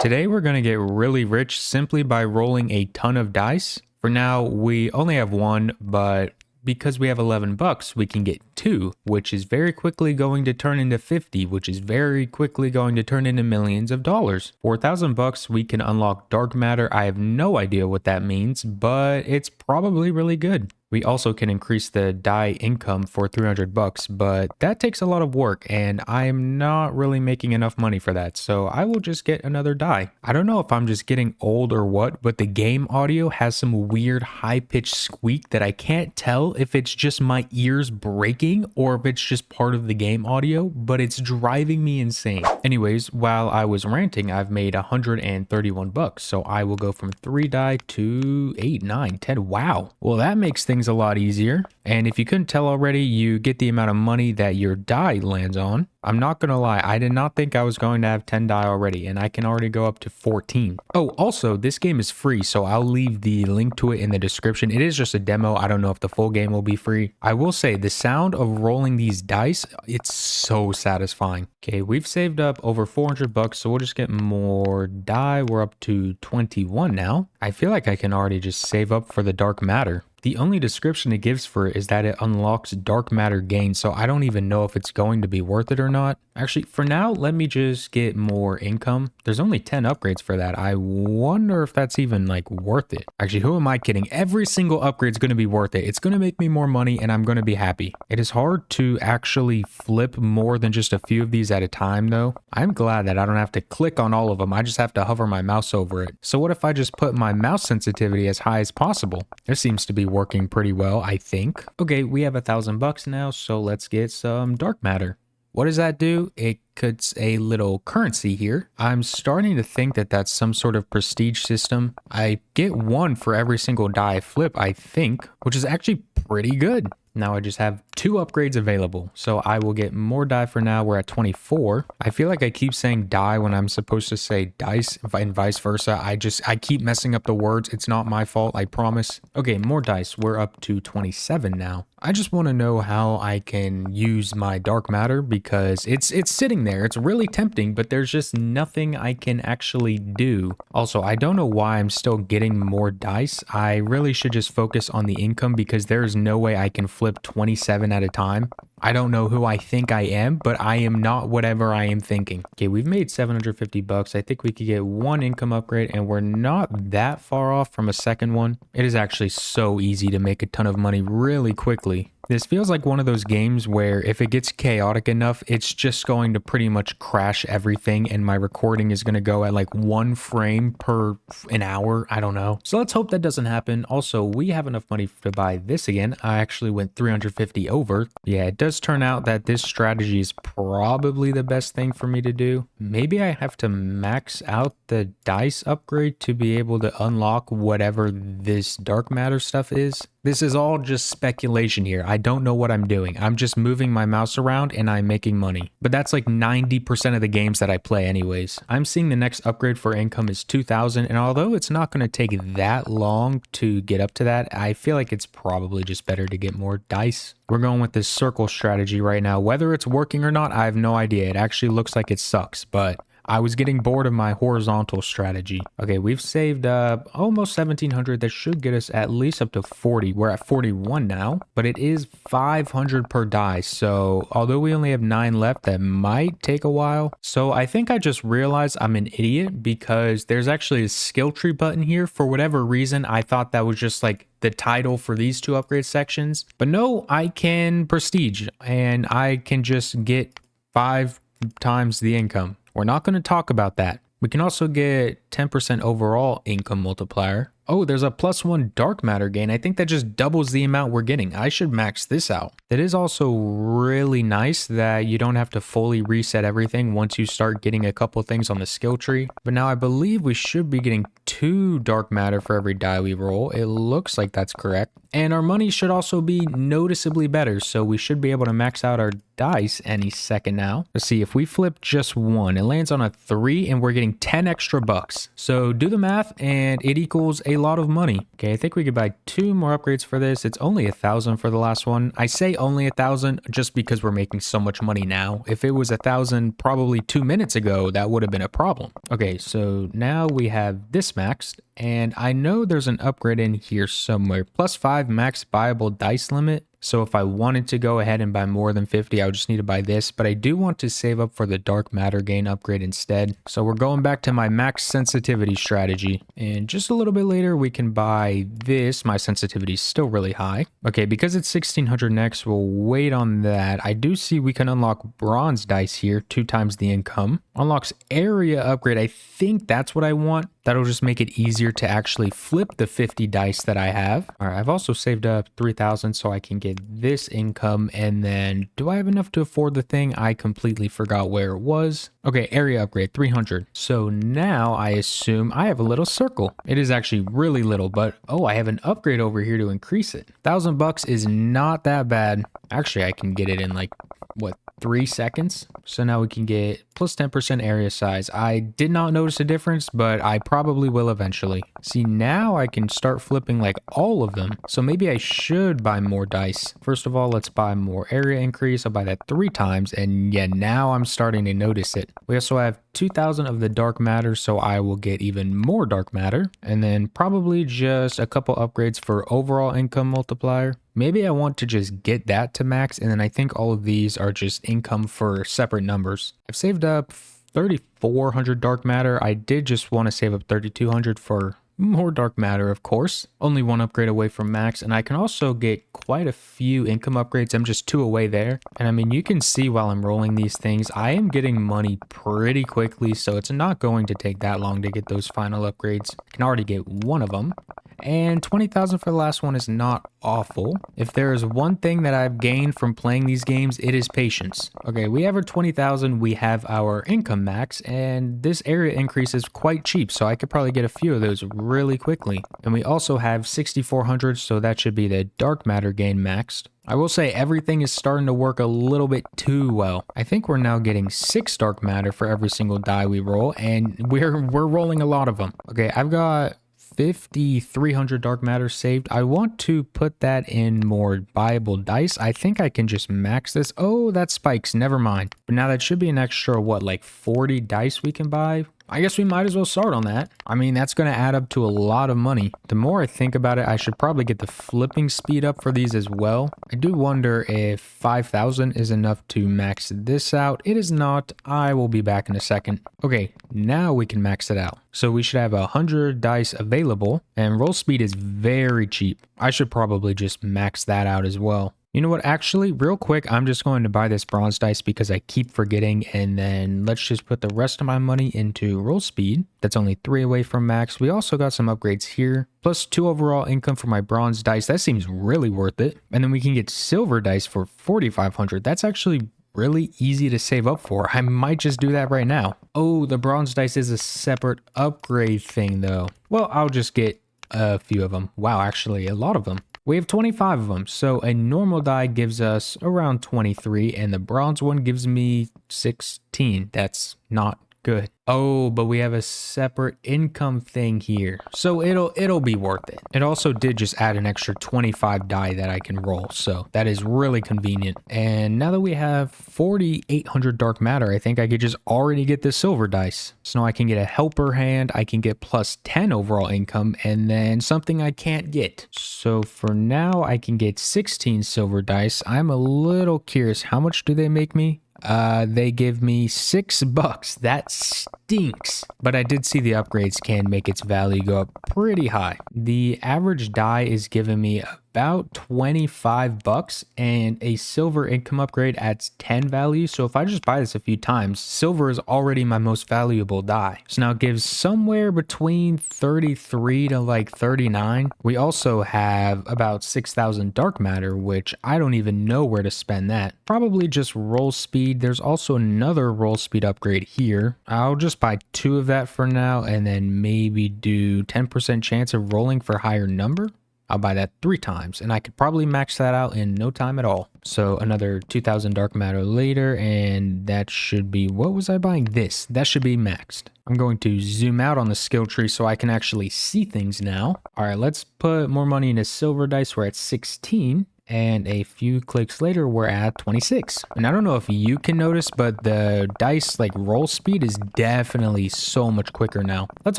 Today we're going to get really rich simply by rolling a ton of dice. For now, we only have one, but because we have 11 bucks, we can get two, which is very quickly going to turn into 50, which is very quickly going to turn into millions of dollars. For 1,000 bucks, we can unlock dark matter. I have no idea what that means, but it's probably really good. We also can increase the die income for 300 bucks, but that takes a lot of work and I'm not really making enough money for that. So I will just get another die. I don't know if I'm just getting old or what, but the game audio has some weird high-pitched squeak that I can't tell if it's just my ears breaking or if it's just part of the game audio, but it's driving me insane. Anyways, while I was ranting, I've made 131 bucks. So I will go from 3 die to 8, 9, 10. Wow. Well, that makes things a lot easier. And if you couldn't tell already, you get the amount of money that your die lands on. I'm not gonna lie, I did not think I was going to have 10 die already, and I can already go up to 14. Oh, also, this game is free, so I'll leave the link to it in the description. It is just a demo. I don't know if the full game will be free. I will say, the sound of rolling these dice, it's so satisfying. Okay, we've saved up over 400 bucks, so we'll just get more die. We're up to 21 now. I feel like I can already just save up for the dark matter. The only description it gives for it is that it unlocks dark matter gain, so I don't even know if it's going to be worth it or not. Actually, for now, let me just get more income. There's only 10 upgrades for that. I wonder if that's even like worth it. Actually, who am I kidding? Every single upgrade is going to be worth it. It's going to make me more money and I'm going to be happy. It is hard to actually flip more than just a few of these at a time though. I'm glad that I don't have to click on all of them. I just have to hover my mouse over it. So what if I just put my mouse sensitivity as high as possible? This seems to be working pretty well, I think. Okay, we have 1,000 bucks now, so let's get some dark matter. What does that do? It puts a little currency here. I'm starting to think that that's some sort of prestige system. I get one for every single die I flip, I think, which is actually pretty good. Now I just have 2 upgrades available, so I will get more die for now. We're at 24. I feel like I keep saying die when I'm supposed to say dice and vice versa. I keep messing up the words. It's not my fault, I promise. Okay, more dice. We're up to 27 now. I just want to know how I can use my dark matter because it's sitting there. It's really tempting, but there's just nothing I can actually do. Also, I don't know why I'm still getting more dice. I really should just focus on the income because there is no way I can flip 27 at a time. I don't know who I think I am, but I am not whatever I am thinking. Okay, we've made 750 bucks. I think we could get 1 income upgrade and we're not that far off from a second one. It is actually so easy to make a ton of money really quickly. This feels like one of those games where if it gets chaotic enough, it's just going to pretty much crash everything and my recording is going to go at like 1 frame per an hour. I don't know. So let's hope that doesn't happen. Also, we have enough money to buy this again. I actually went 350 over. Yeah, it does turn out that this strategy is probably the best thing for me to do. Maybe I have to max out the dice upgrade to be able to unlock whatever this dark matter stuff is. This is all just speculation here. I don't know what I'm doing. I'm just moving my mouse around and I'm making money. But that's like 90% of the games that I play anyways. I'm seeing the next upgrade for income is 2,000, and although it's not going to take that long to get up to that, I feel like it's probably just better to get more dice. We're going with this circle strategy right now. Whether it's working or not, I have no idea. It actually looks like it sucks, but I was getting bored of my horizontal strategy. Okay, we've saved up almost 1,700. That should get us at least up to 40. We're at 41 now, but it is 500 per die. So although we only have 9 left, that might take a while. So I think I just realized I'm an idiot because there's actually a skill tree button here. For whatever reason, I thought that was just like the title for these 2 upgrade sections. But no, I can prestige and I can just get 5 times the income. We're not going to talk about that. We can also get 10% overall income multiplier. Oh, there's a +1 dark matter gain. I think that just doubles the amount we're getting. I should max this out. It is also really nice that you don't have to fully reset everything once you start getting a couple things on the skill tree. But now I believe we should be getting 2 dark matter for every die we roll. It looks like that's correct. And our money should also be noticeably better, so we should be able to max out our dice any second now. Let's see, if we flip just one, it lands on a 3 and we're getting 10 extra bucks. So do the math and it equals a lot of money. Okay, I think we could buy 2 more upgrades for this. It's only 1,000 for the last one. I say only 1,000 just because we're making so much money now. If it was 1,000 probably 2 minutes ago, that would have been a problem. Okay, so now we have this maxed, and I know there's an upgrade in here somewhere. +5 max buyable dice limit. So if I wanted to go ahead and buy more than 50, I would just need to buy this, but I do want to save up for the dark matter gain upgrade instead. So we're going back to my max sensitivity strategy, and just a little bit later we can buy this. My sensitivity is still really high. Okay, because it's 1600 next, we'll wait on that. I do see we can unlock bronze dice here, 2 times the income. Unlocks area upgrade. I think that's what I want. That'll just make it easier to actually flip the 50 dice that I have. All right, I've also saved up 3,000 so I can get this income. And then do I have enough to afford the thing? I completely forgot where it was. Okay, area upgrade 300. So now I assume I have a little circle. It is actually really little, but oh, I have an upgrade over here to increase it. 1,000 bucks is not that bad. Actually, I can get it in like, what, 3 seconds? So now we can get plus 10% area size. I did not notice a difference, but I probably will eventually. See, now I can start flipping like all of them. So maybe I should buy more dice. First of all, let's buy more area increase. I'll buy that 3 times. And yeah, now I'm starting to notice it. We also have 2,000 of the dark matter, so I will get even more dark matter. And then probably just a couple upgrades for overall income multiplier. Maybe I want to just get that to max, and then I think all of these are just income for separate numbers. I've saved up 3,400 dark matter. I did just want to save up 3,200 for more dark matter, of course. Only 1 upgrade away from max, and I can also get quite a few income upgrades. I'm just 2 away there. And I mean, you can see while I'm rolling these things, I am getting money pretty quickly, so it's not going to take that long to get those final upgrades. I can already get 1 of them. And 20,000 for the last one is not awful. If there is one thing that I've gained from playing these games, it is patience. Okay, we have our 20,000, we have our income max, and this area increase is quite cheap, so I could probably get a few of those really quickly. And we also have 6,400, so that should be the dark matter gain maxed. I will say everything is starting to work a little bit too well. I think we're now getting 6 dark matter for every single die we roll, and we're rolling a lot of them. Okay, I've got 5,300 dark matter saved. I want to put that in more buyable dice. I think I can just max this. Oh, that spikes. Never mind. But now that should be an extra, what, like 40 dice we can buy? I guess we might as well start on that. I mean, that's going to add up to a lot of money. The more I think about it, I should probably get the flipping speed up for these as well. I do wonder if 5,000 is enough to max this out. It is not. I will be back in a second. Okay, now we can max it out. So we should have 100 dice available, and roll speed is very cheap. I should probably just max that out as well. You know what, actually, real quick, I'm just going to buy this bronze dice because I keep forgetting, and then let's just put the rest of my money into roll speed. That's only 3 away from max. We also got some upgrades here, plus 2 overall income for my bronze dice. That seems really worth it. And then we can get silver dice for 4,500. That's actually really easy to save up for. I might just do that right now. Oh, the bronze dice is a separate upgrade thing, though. Well, I'll just get a few of them. Wow, actually, a lot of them. We have 25 of them, so a normal die gives us around 23, and the bronze one gives me 16. That's not good. Oh, but we have a separate income thing here, so it'll be worth it. It also did just add an extra 25 die that I can roll, so that is really convenient. And now that we have 4,800 dark matter, I think I could just already get the silver dice. So now I can get a helper hand, I can get plus 10 overall income, and then something I can't get. So for now, I can get 16 silver dice. I'm a little curious, how much do they make me? They give me $6. That stinks. But I did see the upgrades can make its value go up pretty high. The average die is giving me about $25, and a silver income upgrade adds 10 value. So if I just buy this a few times, silver is already my most valuable die. So now it gives somewhere between 33 to like 39. We also have about 6,000 dark matter, which I don't even know where to spend that. Probably just roll speed. There's also another roll speed upgrade here. I'll just just buy 2 of that for now, and then maybe do 10% chance of rolling for higher number. I'll buy that 3 times, and I could probably max that out in no time at all. So another 2,000 dark matter later, and that should be, what was I buying? This. That should be maxed. I'm going to zoom out on the skill tree so I can actually see things now. All right, let's put more money into silver dice. We're at 16. And a few clicks later, we're at 26. And I don't know if you can notice, but the dice like roll speed is definitely so much quicker now. Let's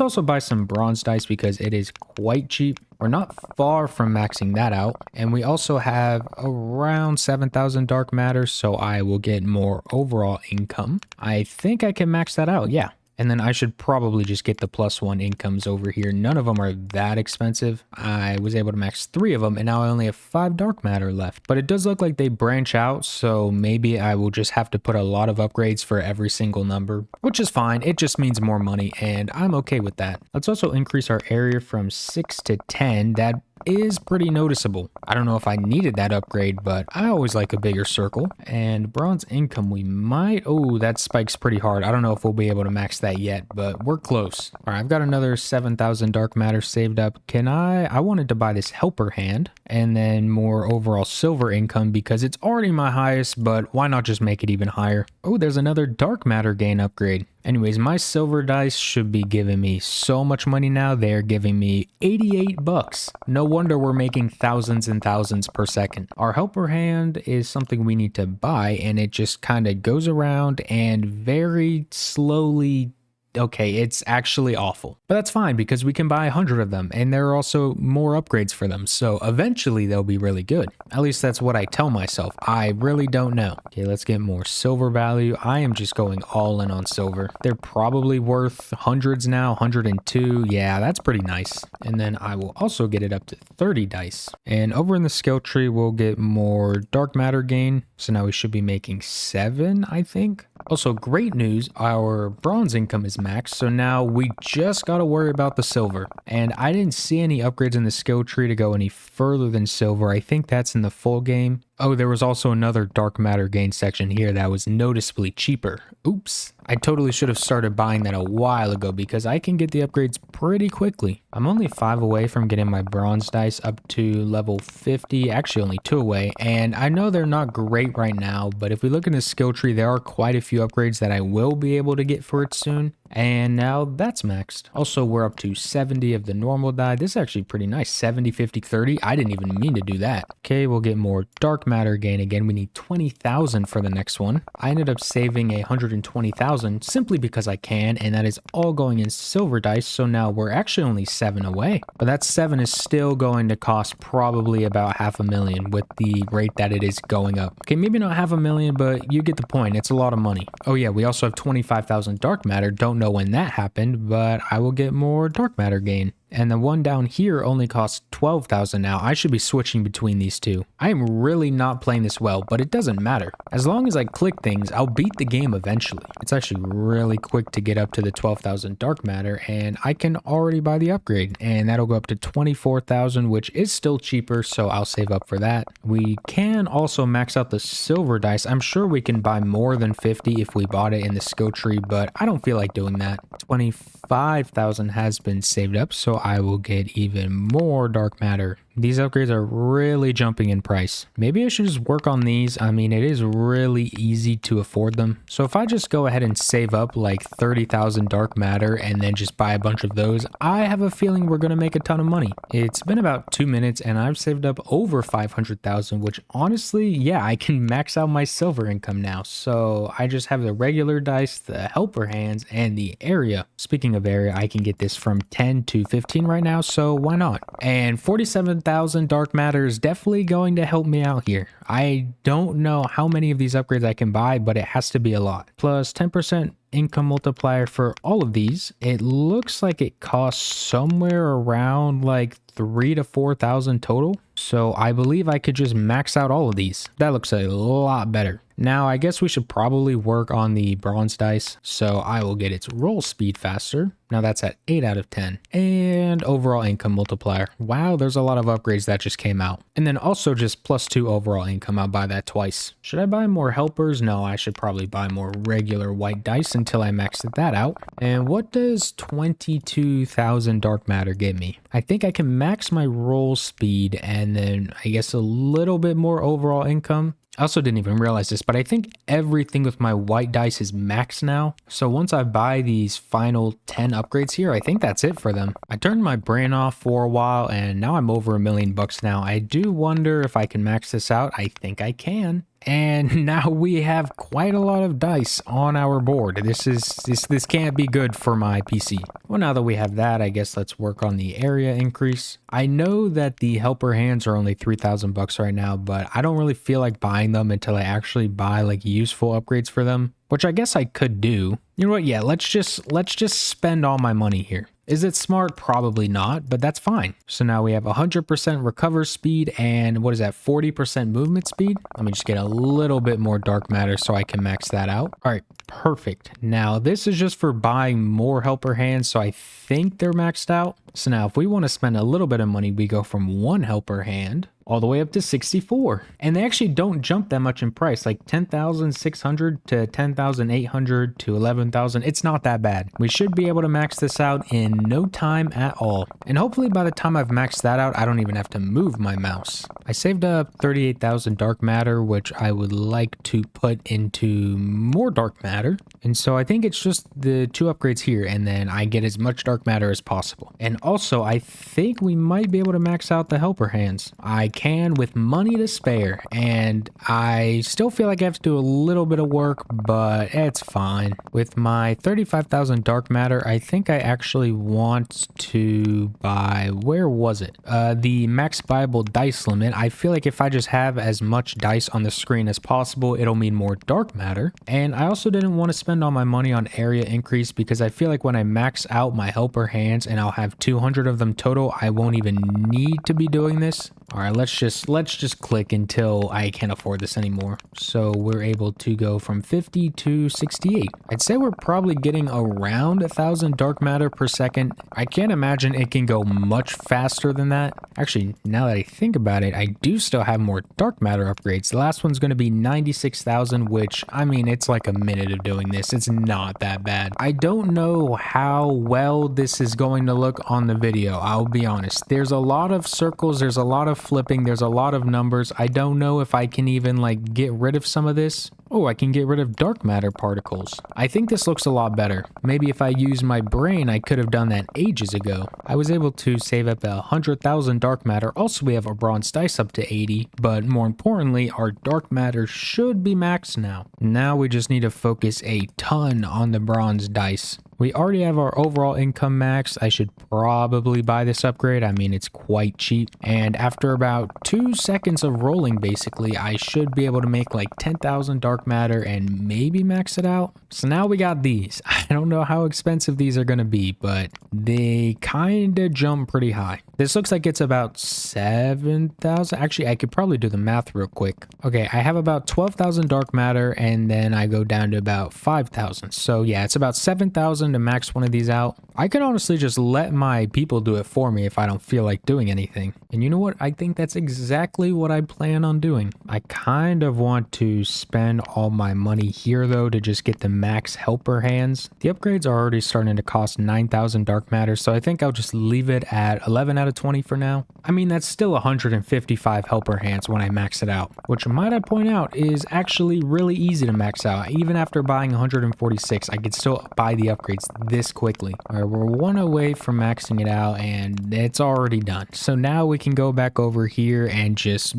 also buy some bronze dice because it is quite cheap. We're not far from maxing that out. And we also have around 7,000 dark matter, so I will get more overall income. I think I can max that out, yeah. And then I should probably just get the +1 incomes over here. None of them are that expensive. I was able to max 3 of them, and now I only have 5 dark matter left. But it does look like they branch out, so maybe I will just have to put a lot of upgrades for every single number, which is fine. It just means more money, and I'm okay with that. Let's also increase our area from 6 to 10. That is pretty noticeable. I don't know if I needed that upgrade, but I always like a bigger circle. And bronze income, we might, oh, that spikes pretty hard. I don't know if we'll be able to max that yet, but we're close. All right, I've got another 7,000 dark matter saved up. I wanted to buy this helper hand and then more overall silver income because it's already my highest, but why not just make it even higher? Oh, there's another dark matter gain upgrade. Anyways, my silver dice should be giving me so much money now. They're giving me 88 bucks. No wonder we're making thousands and thousands per second. Our helper hand is something we need to buy, and it just kind of goes around and very slowly. Okay, it's actually awful, but that's fine because we can buy 100 of them and there are also more upgrades for them. So eventually they'll be really good. At least that's what I tell myself. I really don't know. Okay, let's get more silver value. I am just going all in on silver. They're probably worth hundreds now, 102. Yeah, that's pretty nice. And then I will also get it up to 30 dice. And over in the skill tree, we'll get more dark matter gain. So now we should be making 7, I think. Also, great news, our bronze income is maxed, so now we just got to worry about the silver. And I didn't see any upgrades in the skill tree to go any further than silver. I think that's in the full game. Oh, there was also another dark matter gain section here that was noticeably cheaper. Oops. I totally should have started buying that a while ago because I can get the upgrades pretty quickly. I'm only 5 away from getting my bronze dice up to level 50, actually only 2 away. And I know they're not great right now, but if we look in the skill tree, there are quite a few upgrades that I will be able to get for it soon. And now that's maxed. Also, we're up to 70 of the normal die. This is actually pretty nice. 70, 50, 30. I didn't even mean to do that. Okay, we'll get more dark matter gain again. We need 20,000 for the next one. I ended up saving 120,000 simply because I can, and that is all going in silver dice. So now we're actually only 7 away. But that 7 is still going to cost probably about $500,000 with the rate that it is going up. Okay, maybe not $500,000, but you get the point. It's a lot of money. Oh yeah, we also have 25,000 dark matter. Don't know when that happened, but I will get more dark matter gain. And the one down here only costs 12,000 now. I should be switching between these two. I am really not playing this well, but it doesn't matter. As long as I click things, I'll beat the game eventually. It's actually really quick to get up to the 12,000 dark matter, and I can already buy the upgrade. And that'll go up to 24,000, which is still cheaper, so I'll save up for that. We can also max out the silver dice. I'm sure we can buy more than 50 if we bought it in the skill tree, but I don't feel like doing that. 25,000 has been saved up, so I will get even more dark matter. These upgrades are really jumping in price. Maybe I should just work on these. I mean, it is really easy to afford them. So if I just go ahead and save up like 30,000 dark matter and then just buy a bunch of those, I have a feeling we're going to make a ton of money. It's been about 2 minutes and I've saved up over 500,000, which honestly, yeah, I can max out my silver income now. So I just have the regular dice, the helper hands, and the area. Speaking of area, I can get this from 10 to 15 right now, so why not? And 47,000 dark matter is definitely going to help me out here. I don't know how many of these upgrades I can buy, but it has to be a lot. Plus 10% income multiplier for all of these. It looks like it costs somewhere around like 3,000 to 4,000 total. So I believe I could just max out all of these. That looks a lot better. Now, I guess we should probably work on the bronze dice, so I will get its roll speed faster. Now that's at 8 out of 10. And overall income multiplier. Wow, there's a lot of upgrades that just came out. And then also just +2 overall income. I'll buy that twice. Should I buy more helpers? No, I should probably buy more regular white dice until I maxed that out. And what does 22,000 dark matter give me? I think I can max my roll speed and then I guess a little bit more overall income. I also didn't even realize this, but I think everything with my white dice is maxed now. So once I buy these final 10 upgrades here, I think that's it for them. I turned my brain off for a while and now I'm over $1 million now. I do wonder if I can max this out. I think I can. And now we have quite a lot of dice on our board. This can't be good for my PC. Well, now that we have that, I guess let's work on the area increase. I know that the helper hands are only 3,000 bucks right now, but I don't really feel like buying them until I actually buy like useful upgrades for them, which I guess I could do. You know what? Yeah, let's just spend all my money here. Is it smart? Probably not, but that's fine. So now we have 100% recover speed and what is that, 40% movement speed? Let me just get a little bit more dark matter so I can max that out. All right, perfect. Now this is just for buying more helper hands, so I think they're maxed out. So now if we want to spend a little bit of money, we go from 1 helper hand all the way up to 64. And they actually don't jump that much in price, like 10,600 to 10,800 to 11,000. It's not that bad. We should be able to max this out in no time at all. And hopefully by the time I've maxed that out, I don't even have to move my mouse. I saved up 38,000 dark matter, which I would like to put into more dark matter. And so I think it's just the 2 upgrades here, and then I get as much dark matter as possible. And also, I think we might be able to max out the helper hands. I can with money to spare, and I still feel like I have to do a little bit of work, but it's fine. With my 35,000 dark matter, I think I actually want to buy, where was it? The max buyable dice limit. I feel like if I just have as much dice on the screen as possible, it'll mean more dark matter. And I also didn't want to spend all my money on area increase because I feel like when I max out my helper hands and I'll have 200 of them total, I won't even need to be doing this. All right, let's just click until I can't afford this anymore. So we're able to go from 50 to 68. I'd say we're probably getting around 1,000 dark matter per second. I can't imagine it can go much faster than that. Actually, now that I think about it, I do still have more dark matter upgrades. The last one's going to be 96,000, which, I mean, it's like a minute of doing this. It's not that bad. I don't know how well this is going to look on the video. I'll be honest. There's a lot of circles. There's a lot of flipping, there's a lot of numbers. I don't know if I can even like get rid of some of this. Oh, I can get rid of dark matter particles. I think this looks a lot better. Maybe if I use my brain, I could have done that ages ago. I was able to save up 100,000 dark matter. Also, we have our bronze dice up to 80, but more importantly, our dark matter should be maxed now. Now we just need to focus a ton on the bronze dice. We already have our overall income max. I should probably buy this upgrade. I mean, it's quite cheap. And after about 2 seconds of rolling, basically, I should be able to make like 10,000 dark matter and maybe max it out. So now we got these. I don't know how expensive these are going to be, but they kind of jump pretty high. This looks like it's about 7,000. Actually, I could probably do the math real quick. Okay, I have about 12,000 dark matter and then I go down to about 5,000. So yeah, it's about 7,000 to max one of these out. I could honestly just let my people do it for me if I don't feel like doing anything. And you know what? I think that's exactly what I plan on doing. I kind of want to spend all my money here though to just get the max helper hands. The upgrades are already starting to cost 9,000 dark matter, so I think I'll just leave it at 11 out of 20 for now. I mean, that's still 155 helper hands when I max it out, which might I point out is actually really easy to max out. Even after buying 146, I could still buy the upgrades this quickly. All right, we're 1 away from maxing it out and it's already done. So now we can go back over here and just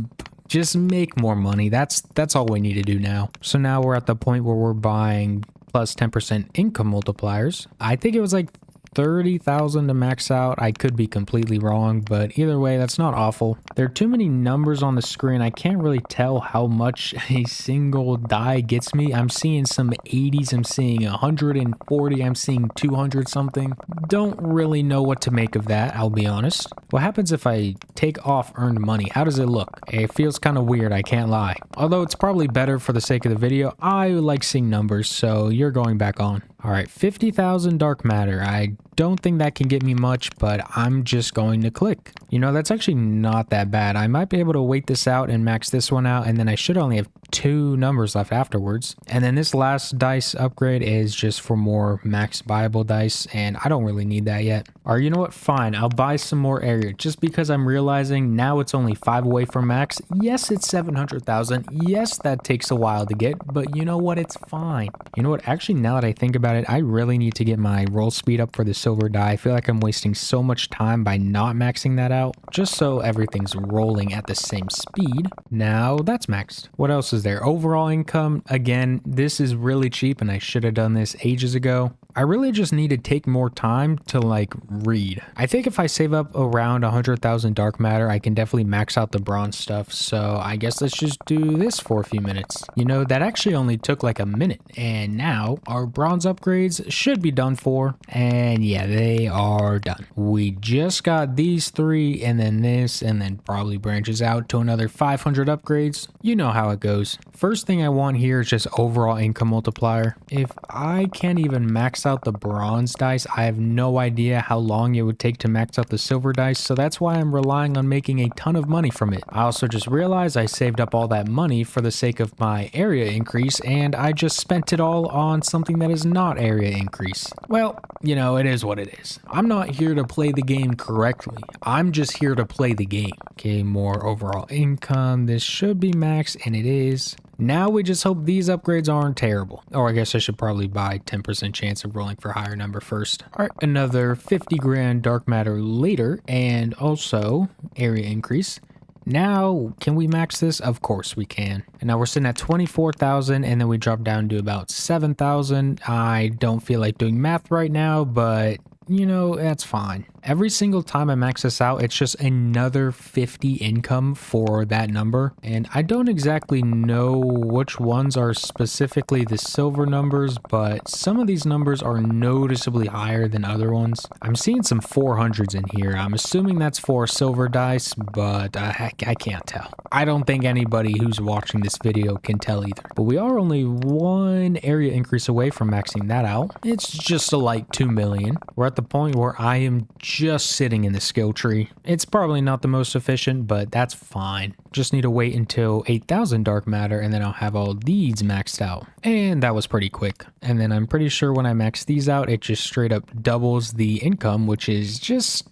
make more money. That's all we need to do now. So now we're at the point where we're buying plus 10% income multipliers. I think it was like 30,000 to max out. I could be completely wrong, but either way, that's not awful. There are too many numbers on the screen. I can't really tell how much a single die gets me. I'm seeing some 80s, I'm seeing 140, I'm seeing 200 something. Don't really know what to make of that, I'll be honest. What happens if I take off earned money? How does it look? It feels kind of weird, I can't lie. Although it's probably better for the sake of the video, I like seeing numbers, so you're going back on. Alright, 50,000 dark matter. I don't think that can get me much, but I'm just going to click. You know, that's actually not that bad. I might be able to wait this out and max this one out, and then I should only have 2 numbers left afterwards. And then this last dice upgrade is just for more max buyable dice, and I don't really need that yet. Or you know what? Fine, I'll buy some more area just because I'm realizing now it's only 5 away from max. Yes, it's 700,000. Yes, that takes a while to get, but you know what? It's fine. You know what? Actually, now that I think about it, I really need to get my roll speed up for the silver die. I feel like I'm wasting so much time by not maxing that out, just so everything's rolling at the same speed. Now that's maxed. What else is there? Overall income. Again, this is really cheap and I should have done this ages ago. I really just need to take more time to like read. I think if I save up around 100,000 dark matter, I can definitely max out the bronze stuff. So I guess let's just do this for a few minutes. You know, that actually only took like a minute, and now our bronze upgrades should be done for. And yeah, they are done. We just got these 3 and then this, and then probably branches out to another 500 upgrades. You know how it goes. First thing I want here is just overall income multiplier. If I can't even max out the bronze dice, I have no idea how long it would take to max out the silver dice, so that's why I'm relying on making a ton of money from it. I also just realized I saved up all that money for the sake of my area increase, and I just spent it all on something that is not area increase. Well, you know, it is what it is. I'm not here to play the game correctly. I'm just here to play the game. Okay, more overall income. This should be max, and it is. Now we just hope these upgrades aren't terrible. Or I guess I should probably buy 10% chance of rolling for a higher number first. All right, another 50 grand dark matter later, and also area increase. Now, can we max this? Of course we can. And now we're sitting at 24,000, and then we drop down to about 7,000. I don't feel like doing math right now, but you know, that's fine. Every single time I max this out, it's just another 50 income for that number. And I don't exactly know which ones are specifically the silver numbers, but some of these numbers are noticeably higher than other ones. I'm seeing some 400s in here. I'm assuming that's for silver dice, but I can't tell. I don't think anybody who's watching this video can tell either. But we are only 1 area increase away from maxing that out. It's just a light 2 million. We're at the point where I am just sitting in the skill tree. It's probably not the most efficient, but that's fine. Just need to wait until 8,000 dark matter, and then I'll have all these maxed out. And that was pretty quick. And then I'm pretty sure when I max these out, it just straight up doubles the income, which is just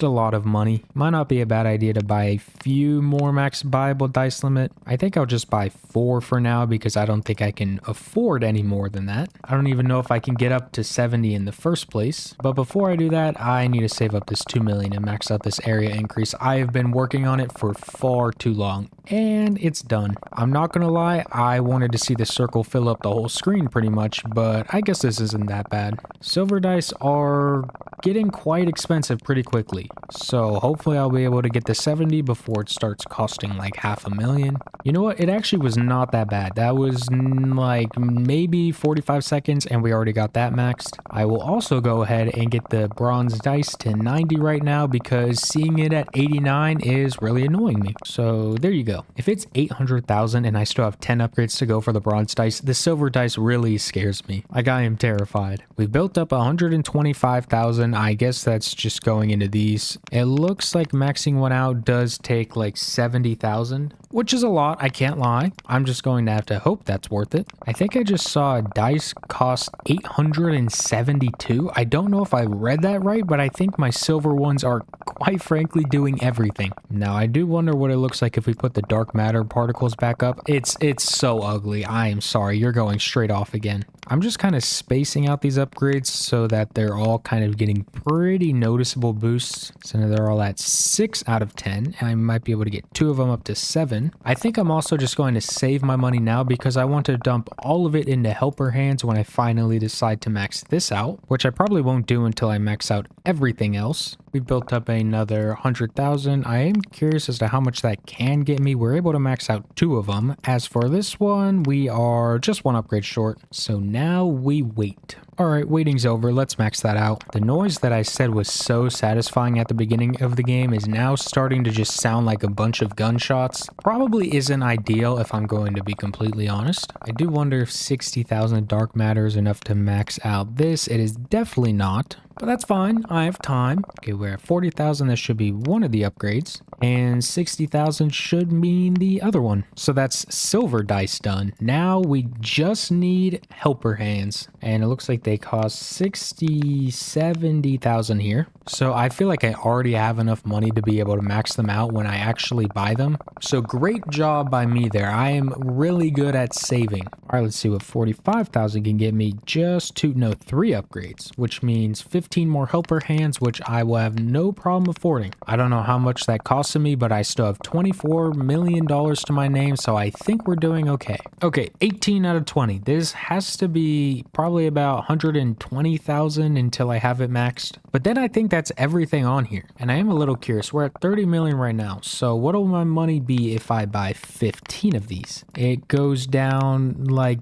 a lot of money. Might not be a bad idea to buy a few more max buyable dice limit. I think I'll just buy 4 for now because I don't think I can afford any more than that. I don't even know if I can get up to 70 in the first place. But before I do that, I need to save up this 2 million and max out this area increase. I have been working on it for far too long, and it's done. I'm not gonna lie, I wanted to see the circle fill up the whole screen pretty much, but I guess this isn't that bad. Silver dice are getting quite expensive pretty quickly, so hopefully I'll be able to get to 70 before it starts costing like $500,000. You know what? It actually was not that bad. That was like maybe 45 seconds, and we already got that maxed. I will also go ahead and get the bronze dice to 90 right now because seeing it at 89 is really annoying me. So there you go. If it's 800,000 and I still have 10 upgrades to go for the bronze dice, the silver dice really scares me. Like, I am terrified. We built up 125,000. I guess that's just going into these. It looks like maxing one out does take like 70,000, which is a lot. I can't lie. I'm just going to have to hope that's worth it. I think I just saw a dice cost 872. I don't know if I read that right, but I think my silver ones are quite frankly doing everything. Now, I do wonder what it looks like if we put the dark matter particles back up. It's so ugly. I am sorry. You're going straight off again. I'm just kind of spacing out these upgrades so that they're all kind of getting pretty noticeable boosts. So now they're all at 6 out of 10, and I might be able to get 2 of them up to 7. I think I'm also just going to save my money now because I want to dump all of it into helper hands when I finally decide to max this out, which I probably won't do until I max out everything else. We built up another 100,000. I am curious as to how much that can get me. We're able to max out 2 of them. As for this one, we are just 1 upgrade short. So now we wait. All right, waiting's over. Let's max that out. The noise that I said was so satisfying at the beginning of the game is now starting to just sound like a bunch of gunshots. Probably isn't ideal if I'm going to be completely honest. I do wonder if 60,000 dark matter is enough to max out this. It is definitely not. But that's fine. I have time. Okay, we're at 40,000. That should be one of the upgrades. And 60,000 should mean the other one. So that's silver dice done. Now we just need helper hands. And it looks like they cost 70,000 here. So I feel like I already have enough money to be able to max them out when I actually buy them. So great job by me there. I am really good at saving. All right, let's see what 45,000 can get me. Just 3 upgrades, which means 15 more helper hands, which I will have no problem affording. I don't know how much that costs me, but I still have $24 million to my name, so I think we're doing okay. Okay, 18 out of 20. This has to be probably about 120,000 until I have it maxed. But then I think that's everything on here. And I am a little curious. We're at 30 million right now. So what will my money be if I buy 15 of these? It goes down like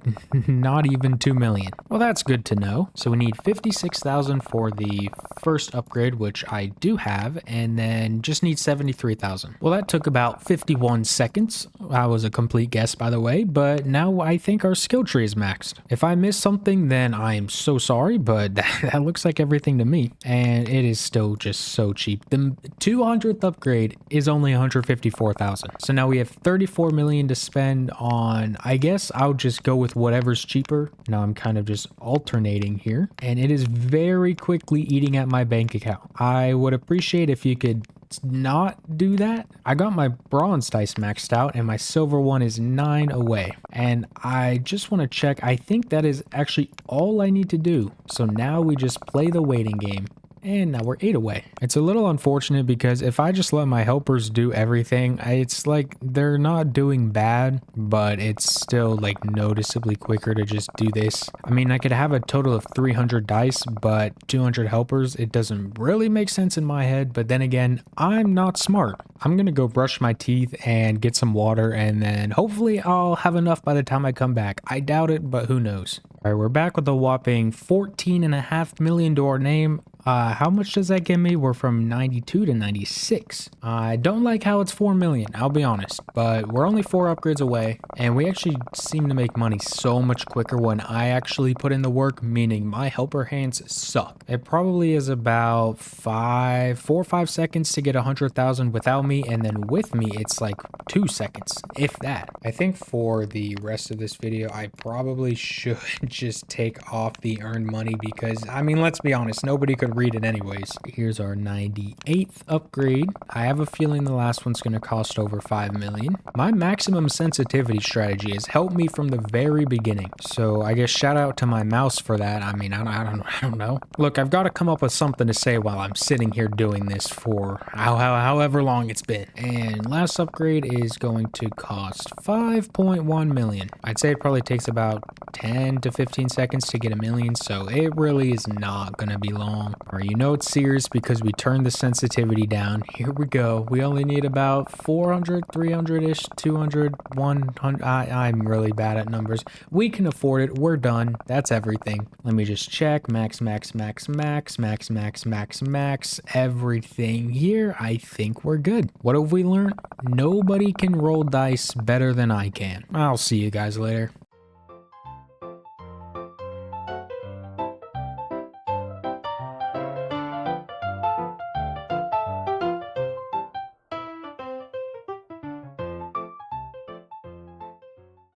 not even 2 million. Well, that's good to know. So we need 56,000 for the first upgrade, which I do have, and then just need 73,000. Well, that took about 51 seconds. That was a complete guess, by the way, but now I think our skill tree is maxed. If I missed something, then I am so sorry, but that looks like everything to me. And it is still just so cheap. The 200th upgrade is only 154,000. So now we have 34 million to spend on, I guess I'll just go with whatever's cheaper. Now I'm kind of just alternating here, and it is very quickly eating at my bank account. I would appreciate if you could not do that. I got my bronze dice maxed out and my silver one is 9 away. And I just want to check. I think that is actually all I need to do. So now we just play the waiting game. And now we're 8 away. It's a little unfortunate because if I just let my helpers do everything, it's like they're not doing bad, but it's still like noticeably quicker to just do this. I mean, I could have a total of 300 dice, but 200 helpers, it doesn't really make sense in my head. But then again, I'm not smart. I'm gonna go brush my teeth and get some water, and then hopefully I'll have enough by the time I come back. I doubt it, but who knows? All right, we're back with a whopping 14.5 million to our name. How much does that give me? We're from 92 to 96. I don't like how it's 4 million, I'll be honest, but we're only 4 upgrades away, and we actually seem to make money so much quicker when I actually put in the work, meaning my helper hands suck. It probably is about 4 or 5 seconds to get 100,000 without me, and then with me, it's like 2 seconds, if that. I think for the rest of this video, I probably should just take off the earned money because, I mean, let's be honest, nobody could read it anyways. Here's our 98th upgrade. I have a feeling the last one's going to cost over 5 million. My maximum sensitivity strategy has helped me from the very beginning. So I guess shout out to my mouse for that. I mean, I don't know. Look, I've got to come up with something to say while I'm sitting here doing this for however long it's been. And last upgrade is going to cost 5.1 million. I'd say it probably takes about 10 to 15 seconds to get a million, so it really is not going to be long. Or you know it's serious because we turned the sensitivity down. Here we go. We only need about 400, 300-ish, 200, 100. I'm really bad at numbers. We can afford it. We're done. That's everything. Let me just check. Max, everything here. I think we're good. What have we learned? Nobody can roll dice better than I can. I'll see you guys later.